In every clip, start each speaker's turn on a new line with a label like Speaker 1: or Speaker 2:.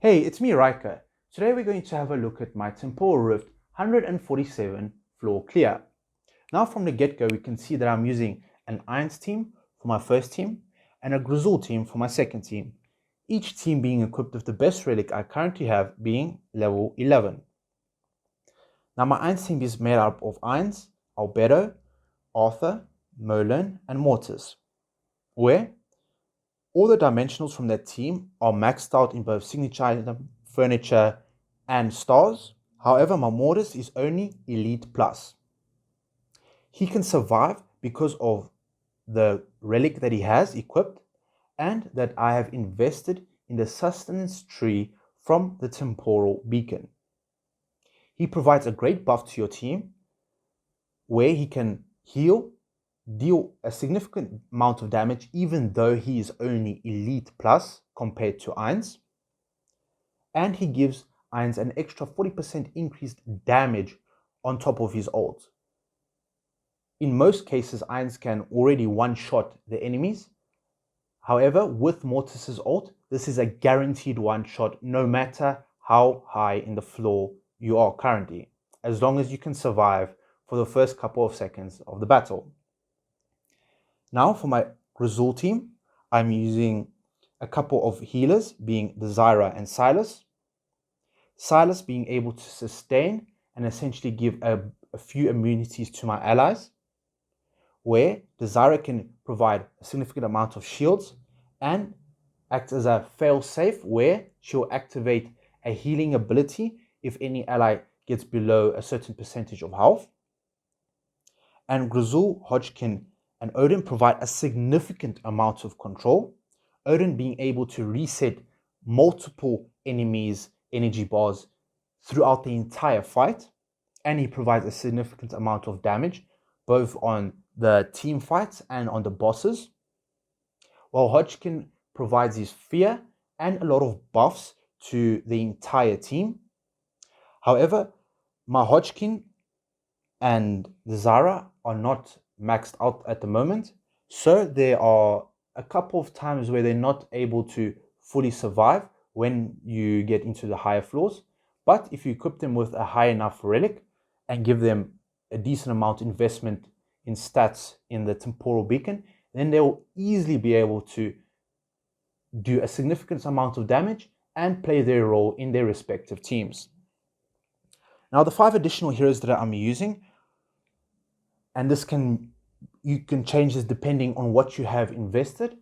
Speaker 1: Hey, it's me, Riker. Today we're going to have a look at my Temporal Rift 147 floor clear. Now from the get-go, we can see that I'm using an Ainz team for my first team and a Grezhul team for my second team. Each team being equipped with the best relic I currently have being level 11. Now my Ainz team is made up of Ainz, Albedo, Arthur, Merlin and Mortis, where all the dimensionals from that team are maxed out in both signature item, furniture, and stars. However, my Mortis is only Elite Plus. He can survive because of the relic that he has equipped and that I have invested in the sustenance tree from the Temporal beacon. He provides a great buff to your team where he can heal, deal a significant amount of damage even though he is only Elite Plus compared to Ainz, and he gives Ainz an extra 40% increased damage on top of his ult. In most cases, Ainz can already one-shot the enemies. However, with Mortis's ult, this is a guaranteed one-shot no matter how high in the floor you are currently, as long as you can survive for the first couple of seconds of the battle. Now for my Grezhul team, I'm using a couple of healers being the Zyra and Silas. Silas being able to sustain and essentially give a few immunities to my allies, where the Zyra can provide a significant amount of shields and act as a fail-safe where she'll activate a healing ability if any ally gets below a certain percentage of health. And Grezhul, Hodgkin, and Odin provide a significant amount of control, Odin being able to reset multiple enemies' energy bars throughout the entire fight, and he provides a significant amount of damage both on the team fights and on the bosses, while Hodgkin provides his fear and a lot of buffs to the entire team. However, my Hodgkin and the Zyra are not maxed out at the moment, so there are a couple of times where they're not able to fully survive when you get into the higher floors. But if you equip them with a high enough relic and give them a decent amount of investment in stats in the Temporal beacon, then they'll easily be able to do a significant amount of damage and play their role in their respective teams. Now the 5 additional heroes that I'm using, and you can change this depending on what you have invested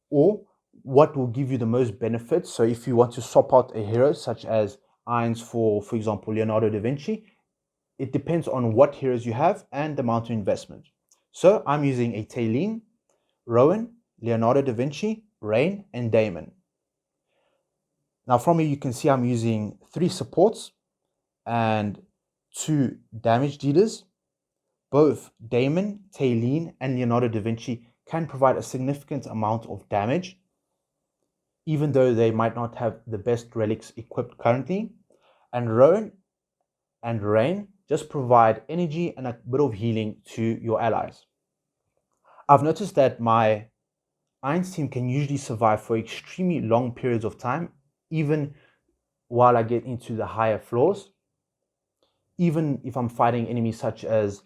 Speaker 1: or what will give you the most benefits. So if you want to swap out a hero such as Ainz for example, Leonardo da Vinci, it depends on what heroes you have and the amount of investment. So I'm using a Talene, Rowan, Leonardo da Vinci, Rain, and Damon. Now from here you can see I'm using 3 supports and 2 damage dealers. Both Damon, Talene, and Leonardo da Vinci can provide a significant amount of damage, even though they might not have the best relics equipped currently. And Rowan and Rain just provide energy and a bit of healing to your allies. I've noticed that my Ainz team can usually survive for extremely long periods of time, even while I get into the higher floors. Even if I'm fighting enemies such as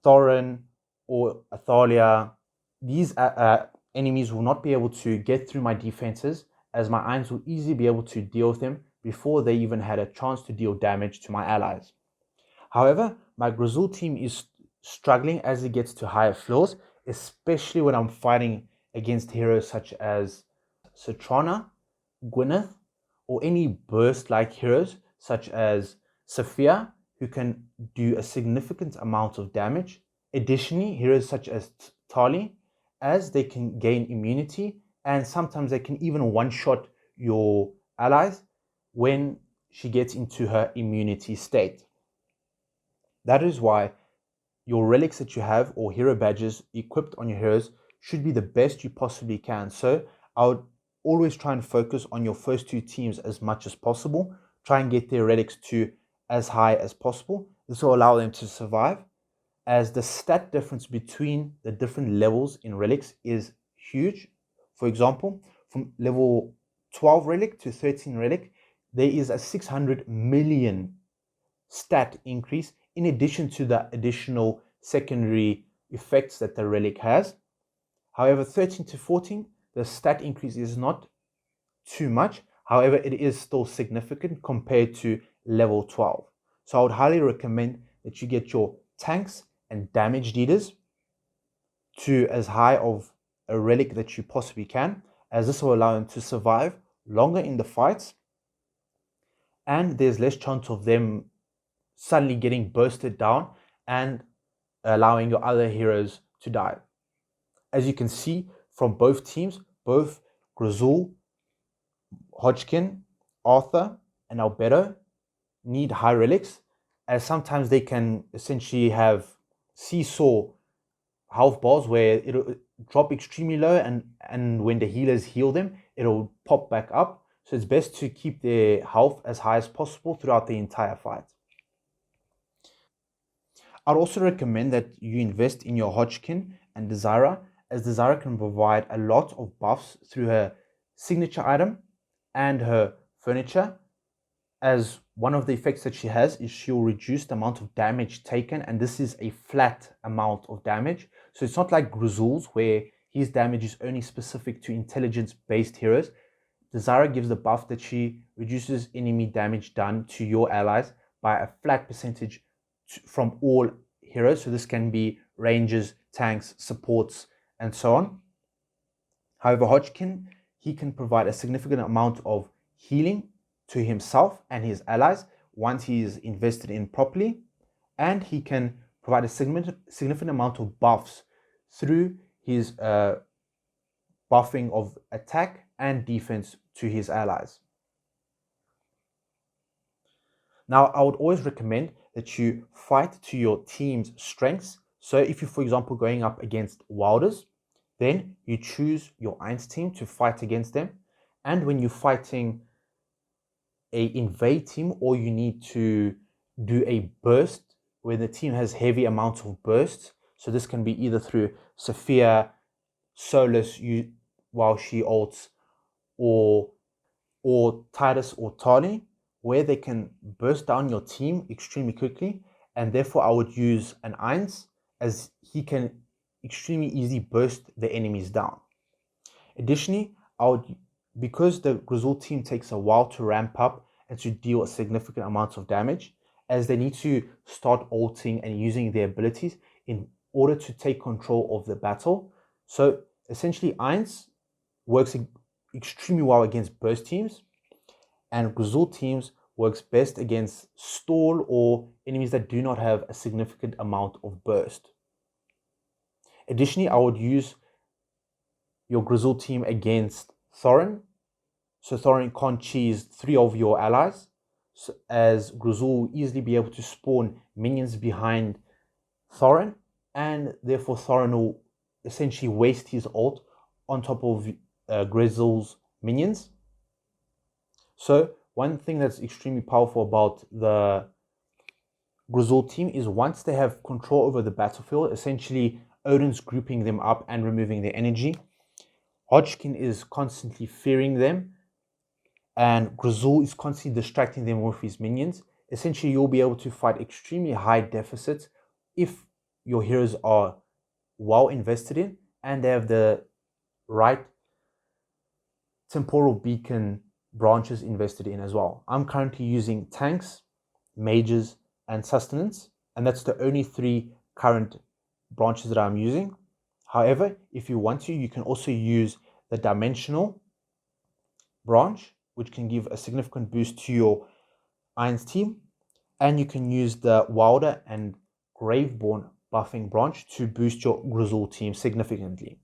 Speaker 1: Thorin or Athalia, these enemies will not be able to get through my defenses, as my Ainz will easily be able to deal with them before they even had a chance to deal damage to my allies. However, my Grezhul team is struggling as it gets to higher floors, especially when I'm fighting against heroes such as Citrana, Gwyneth, or any burst-like heroes such as Sophia, who can do a significant amount of damage. Additionally, heroes such as Tali, as they can gain immunity, and sometimes they can even one-shot your allies when she gets into her immunity state. That is why your relics that you have or hero badges equipped on your heroes should be the best you possibly can. So I would always try and focus on your first 2 teams as much as possible. Try and get their relics to as high as possible. This will allow them to survive, as the stat difference between the different levels in relics is huge. For example, from level 12 relic to 13 relic, there is a 600 million stat increase in addition to the additional secondary effects that the relic has. However, 13 to 14, the stat increase is not too much. However, it is still significant compared to level 12. So I would highly recommend that you get your tanks and damage dealers to as high of a relic that you possibly can, as this will allow them to survive longer in the fights, and there's less chance of them suddenly getting bursted down and allowing your other heroes to die. As you can see from both teams, both Grezhul, Hodgkin, Arthur, and Albedo need high relics, as sometimes they can essentially have seesaw health bars where it'll drop extremely low, and when the healers heal them, it'll pop back up. So it's best to keep their health as high as possible throughout the entire fight. I'd also recommend that you invest in your Hodgkin and Desira, as Desira can provide a lot of buffs through her signature item and her furniture, as one of the effects that she has is she'll reduce the amount of damage taken, and this is a flat amount of damage. So it's not like Grezhul's where his damage is only specific to intelligence-based heroes. Desira gives the buff that she reduces enemy damage done to your allies by a flat percentage from all heroes. So this can be rangers, tanks, supports, and so on. However, Hodgkin, he can provide a significant amount of healing to himself and his allies once he is invested in properly, and he can provide a significant amount of buffs through his buffing of attack and defense to his allies. Now, I would always recommend that you fight to your team's strengths. So if you're, for example, going up against Wilders, then you choose your Ainz team to fight against them. And when you're fighting a invade team, or you need to do a burst where the team has heavy amounts of bursts, so this can be either through Sophia, Solus while she ults, or Titus or Tali, where they can burst down your team extremely quickly, and therefore I would use an Ainz, as he can extremely easily burst the enemies down. Additionally, because the Grezhul team takes a while to ramp up and to deal a significant amounts of damage, as they need to start ulting and using their abilities in order to take control of the battle. So essentially, Ainz works extremely well against burst teams, and Grezhul teams works best against stall or enemies that do not have a significant amount of burst. Additionally, I would use your Grezhul team against Thorin. So Thorin can't cheese 3 of your allies, so as Grezhul will easily be able to spawn minions behind Thorin, and therefore Thorin will essentially waste his ult on top of Grezhul's minions. So one thing that's extremely powerful about the Grezhul team is once they have control over the battlefield, essentially Odin's grouping them up and removing their energy. Hodgkin is constantly fearing them, and Grezhul is constantly distracting them with his minions. Essentially, you'll be able to fight extremely high deficits if your heroes are well invested in and they have the right temporal beacon branches invested in as well. I'm currently using tanks, mages, and sustenance, and that's the only 3 current branches that I'm using. However, if you want to, you can also use the dimensional branch, which can give a significant boost to your Ainz team, and you can use the Wilder and Graveborn buffing branch to boost your Grezhul team significantly.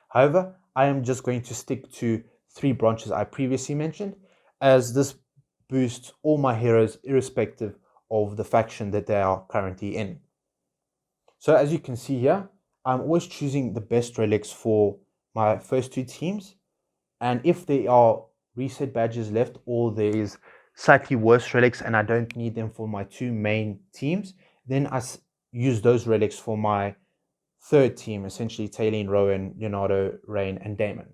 Speaker 1: However, I am just going to stick to 3 branches I previously mentioned, as this boosts all my heroes irrespective of the faction that they are currently in. So as you can see here, I'm always choosing the best relics for my first 2 teams, and if there are reset badges left or there is slightly worse relics and I don't need them for my 2 main teams, then I use those relics for my 3rd team, essentially Talene, Rowan, Leonardo, Rain, and Damon.